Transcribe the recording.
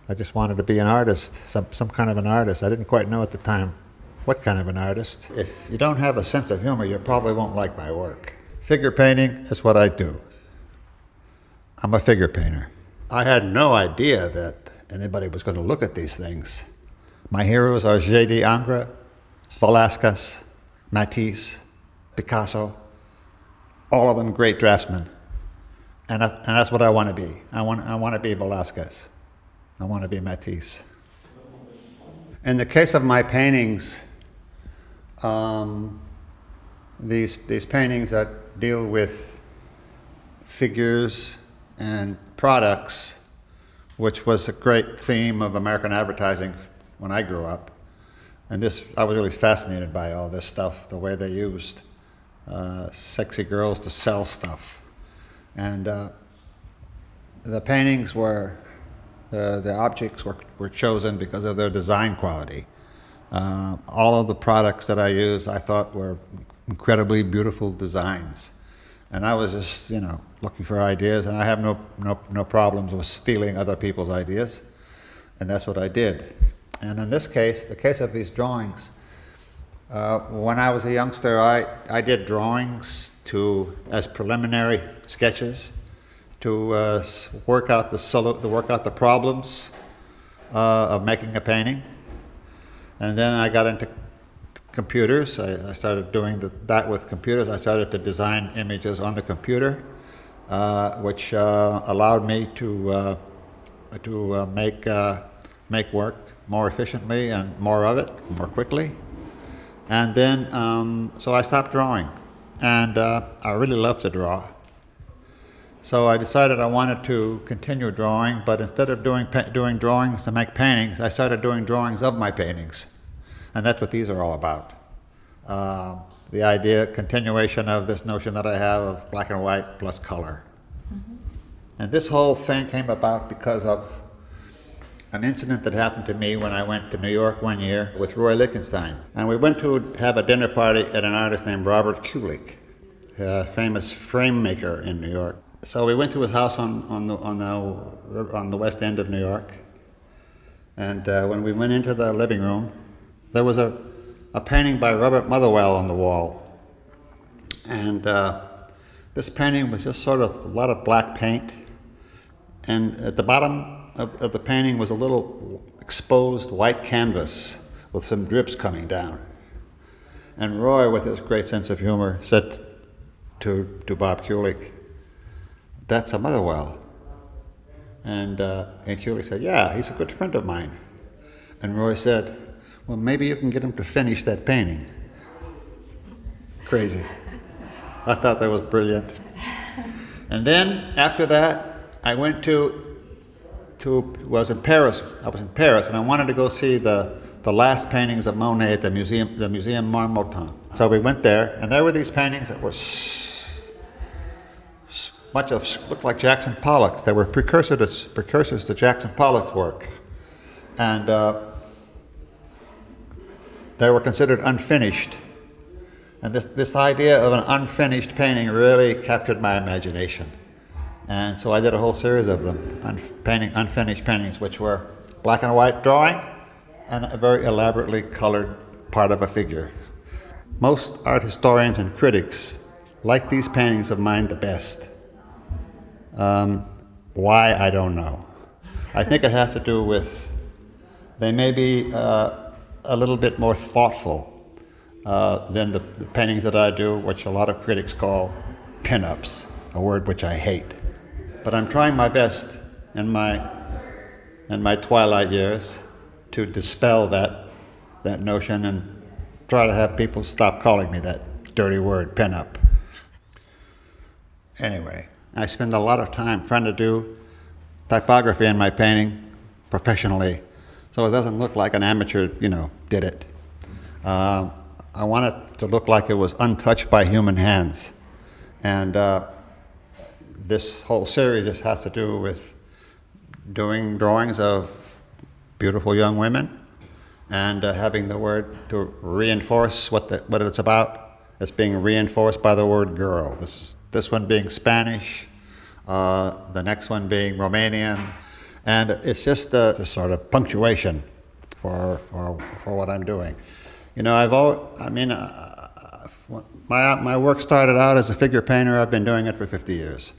I just wanted to be an artist, some kind of an artist. I didn't quite know at the time what kind of an artist. If you don't have a sense of humor, you probably won't like my work. Figure painting is what I do. I'm a figure painter. I had no idea that anybody was going to look at these things. My heroes are J.D. Ingres, Velázquez, Matisse, Picasso, all of them great draftsmen. And that's what I want to be. I want to be Velázquez. I want to be Matisse. In the case of my paintings, these paintings that deal with figures and products, which was a great theme of American advertising when I grew up. And I was really fascinated by all this stuff, the way they used sexy girls to sell stuff. And the paintings were, the objects were chosen because of their design quality. All of the products that I used, I thought were incredibly beautiful designs. And I was just, looking for ideas, and I have no problems with stealing other people's ideas. And that's what I did. And in this case, the case of these drawings, when I was a youngster, I did drawings as preliminary sketches to work out the problems of making a painting. And then I got into computers. I started doing that with computers. I started to design images on the computer, which allowed me to make work more efficiently and more of it more quickly. And then, so I stopped drawing, and I really love to draw. So I decided I wanted to continue drawing, but instead of doing drawings to make paintings, I started doing drawings of my paintings. And that's what these are all about. The continuation of this notion that I have of black and white plus color. Mm-hmm. And this whole thing came about because of an incident that happened to me when I went to New York one year with Roy Lichtenstein. And we went to have a dinner party at an artist named Robert Kulik, a famous frame maker in New York. So we went to his house on the west end of New York. And when we went into the living room, there was a painting by Robert Motherwell on the wall. And this painting was just sort of a lot of black paint. And at the bottom of the painting was a little exposed white canvas with some drips coming down. And Roy, with his great sense of humor, said to Bob Kulik, "That's a Motherwell." And Kulik said, "Yeah, he's a good friend of mine." And Roy said, "Well, maybe you can get him to finish that painting." Crazy. I thought that was brilliant. And then, after that, I went was in Paris. I was in Paris, and I wanted to go see the last paintings of Monet at the Museum Marmottan. So we went there, and there were these paintings that were looked like Jackson Pollock's. They were precursors to Jackson Pollock's work, and they were considered unfinished. And this idea of an unfinished painting really captured my imagination. And so I did a whole series of them, unfinished paintings, which were black and white drawing and a very elaborately colored part of a figure. Most art historians and critics like these paintings of mine the best. Why, I don't know. I think it has to do with they may be a little bit more thoughtful than the paintings that I do, which a lot of critics call pin-ups, a word which I hate. But I'm trying my best in my twilight years to dispel that notion and try to have people stop calling me that dirty word, pin-up. Anyway, I spend a lot of time trying to do typography in my painting professionally, so it doesn't look like an amateur, did it. I want it to look like it was untouched by human hands. And this whole series just has to do with doing drawings of beautiful young women and having the word to reinforce what it's about. It's being reinforced by the word girl. This one being Spanish, the next one being Romanian, And it's just a sort of punctuation for what I'm doing. You know, my work started out as a figure painter. I've been doing it for 50 years.